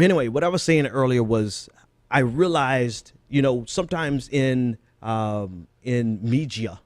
Anyway, what I was saying earlier was I realized, sometimes in media,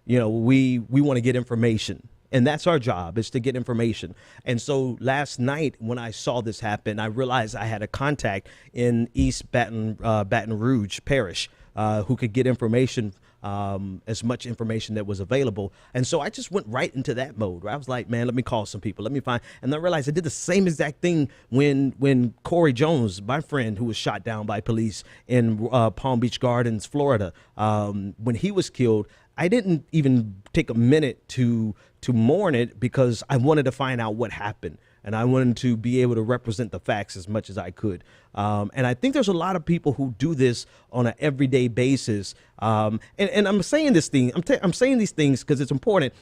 we want to get information. And that's our job, is to get information. And so last night when I saw this happen, I realized I had a contact in East Baton Rouge Parish who could get information, as much information that was available. And so I just went right into that mode where I was like, man, let me call some people. Let me find. And I realized I did the same exact thing when Corey Jones, my friend who was shot down by police in Palm Beach Gardens, Florida, when he was killed. I didn't even take a minute to mourn it because I wanted to find out what happened. And I wanted to be able to represent the facts as much as I could. And I think there's a lot of people who do this on an everyday basis. And I'm saying this thing, I'm saying these things because it's important.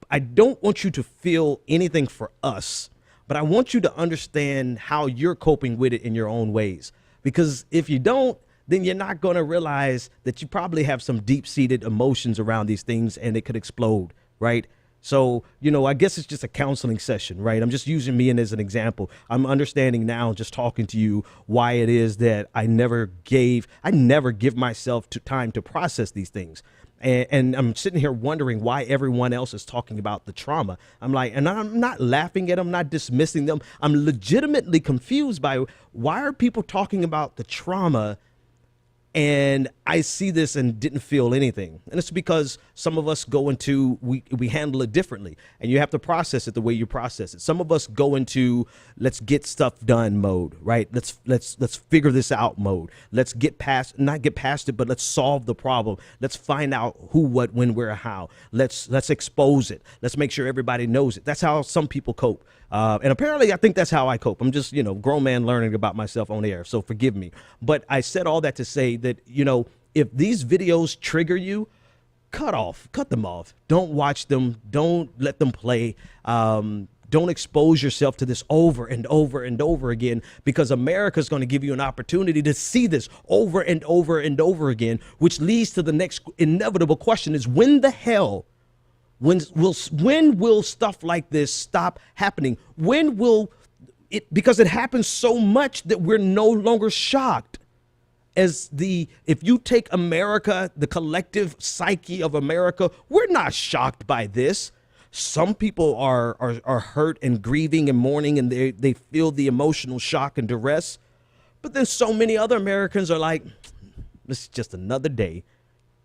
I don't want you to feel anything for us, but I want you to understand how you're coping with it in your own ways. Because if you don't, then you're not going to realize that you probably have some deep-seated emotions around these things and it could explode, right? So, I guess it's just a counseling session, right? I'm just using me as an example. I'm understanding now, just talking to you, why it is that I never give myself time to process these things. And I'm sitting here wondering why everyone else is talking about the trauma. I'm like, and I'm not laughing at them, not dismissing them. I'm legitimately confused by why are people talking about the trauma. And I see this and didn't feel anything. And it's because some of us we handle it differently, and you have to process it the way you process it. Some of us go into let's get stuff done mode, right? Let's figure this out mode. Let's not get past it, but let's solve the problem. Let's find out who, what, when, where, how. Let's expose it. Let's make sure everybody knows it. That's how some people cope. And apparently I think that's how I cope. I'm just, grown man learning about myself on air. So forgive me. But I said all that to say that, if these videos trigger you, cut them off. Don't watch them. Don't let them play. Don't expose yourself to this over and over and over again, because America is going to give you an opportunity to see this over and over and over again, which leads to the next inevitable question is when will stuff like this stop happening? When will it, because it happens so much that we're no longer shocked. If you take America, the collective psyche of America, we're not shocked by this. Some people are hurt and grieving and mourning, and they feel the emotional shock and duress. But then so many other Americans are like, this is just another day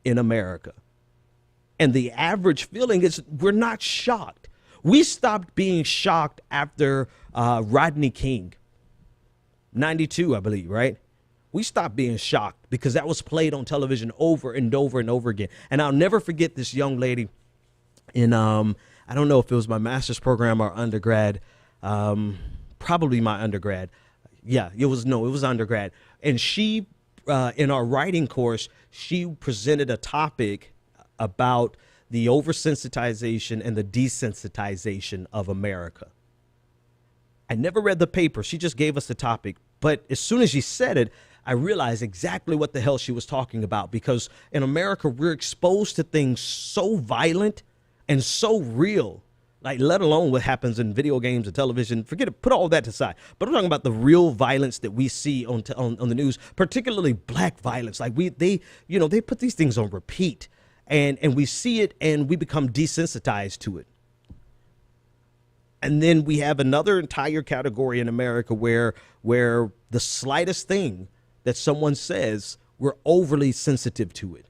in America. And the average feeling is we're not shocked. We stopped being shocked after Rodney King, 92, I believe, right? We stopped being shocked because that was played on television over and over and over again. And I'll never forget this young lady in, I don't know if it was my master's program or undergrad, probably my undergrad. Yeah, it was undergrad. And she, in our writing course, she presented a topic about the oversensitization and the desensitization of America. I never read the paper. She just gave us the topic. But as soon as she said it, I realized exactly what the hell she was talking about, because in America, we're exposed to things so violent and so real, like let alone what happens in video games and television. Forget it, put all that aside. But I'm talking about the real violence that we see on the news, particularly black violence. Like they put these things on repeat, and we see it and we become desensitized to it. And then we have another entire category in America where the slightest thing that someone says, we're overly sensitive to it.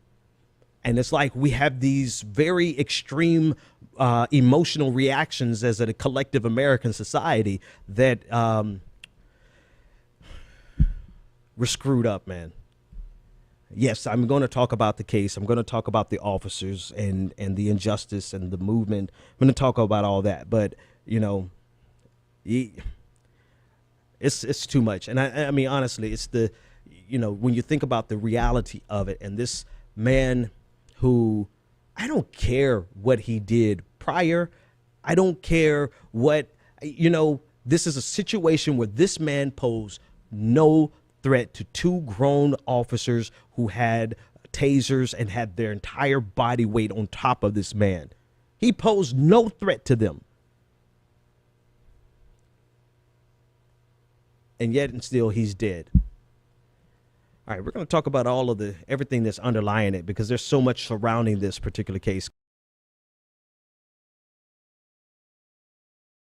And it's like we have these very extreme emotional reactions as a collective American society that we're screwed up, man. Yes, I'm going to talk about the case. I'm going to talk about the officers and the injustice and the movement. I'm going to talk about all that. But, it's too much. And I mean, honestly, it's when you think about the reality of it, and this man who, I don't care what he did prior. I don't care what, this is a situation where this man posed no threat to two grown officers who had tasers and had their entire body weight on top of this man. He posed no threat to them. and yet and still he's dead. All right, we're going to talk about everything that's underlying it, because there's so much surrounding this particular case.